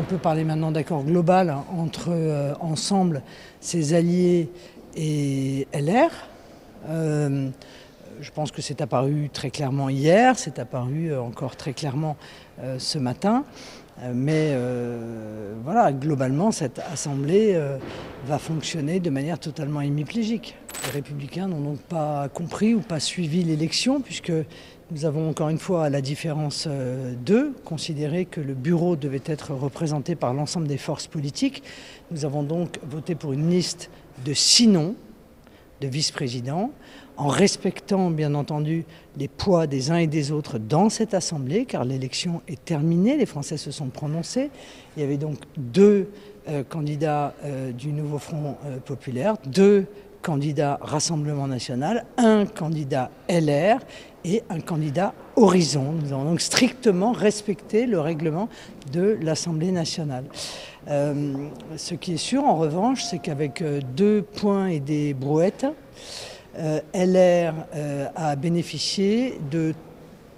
On peut parler maintenant d'accord global entre Ensemble, ses alliés et LR. Je pense que c'est apparu très clairement hier, c'est apparu encore très clairement ce matin. Mais voilà, globalement, cette Assemblée va fonctionner de manière totalement hémiplégique. Les Républicains n'ont donc pas compris ou pas suivi l'élection, puisque nous avons encore une fois, à la différence d'eux, considéré que le bureau devait être représenté par l'ensemble des forces politiques. Nous avons donc voté pour une liste de 6 noms de vice-présidents, en respectant bien entendu les poids des uns et des autres dans cette Assemblée, car l'élection est terminée, les Français se sont prononcés. Il y avait donc 2 candidats du Nouveau Front Populaire, 2 candidats Rassemblement National, 1 candidat LR et 1 candidat Horizon. Nous avons donc strictement respecté le règlement de l'Assemblée nationale. Ce qui est sûr en revanche, c'est qu'avec 2 points et des brouettes, LR a bénéficié de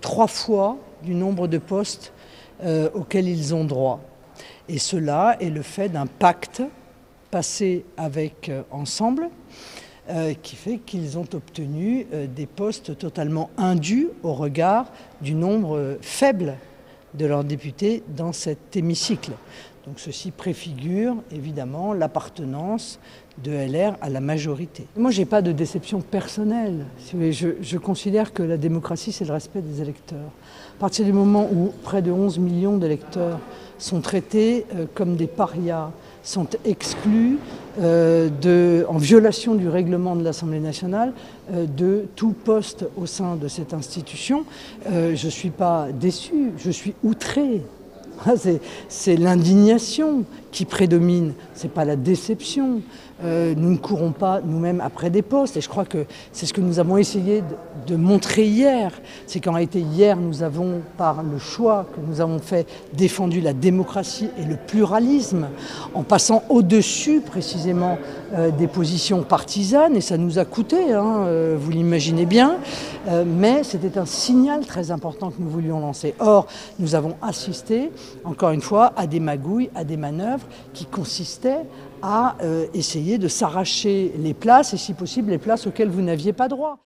3 fois du nombre de postes auxquels ils ont droit. Et cela est le fait d'un pacte passé avec Ensemble, qui fait qu'ils ont obtenu des postes totalement indus au regard du nombre faible de leurs députés dans cet hémicycle. Donc ceci préfigure évidemment l'appartenance de LR à la majorité. Moi, je n'ai pas de déception personnelle. Je considère que la démocratie, c'est le respect des électeurs. À partir du moment où près de 11 millions d'électeurs sont traités comme des parias, sont exclus en violation du règlement de l'Assemblée nationale de tout poste au sein de cette institution, je ne suis pas déçu, je suis outré. C'est l'indignation qui prédomine, ce n'est pas la déception. Nous ne courons pas nous-mêmes après des postes et je crois que c'est ce que nous avons essayé de montrer hier. C'est qu'en réalité hier nous avons, par le choix que nous avons fait, défendu la démocratie et le pluralisme en passant au-dessus précisément des positions partisanes et ça nous a coûté, vous l'imaginez bien, mais c'était un signal très important que nous voulions lancer. Or, nous avons assisté encore une fois à des magouilles, à des manœuvres qui consistaient à essayer de s'arracher les places et si possible les places auxquelles vous n'aviez pas droit.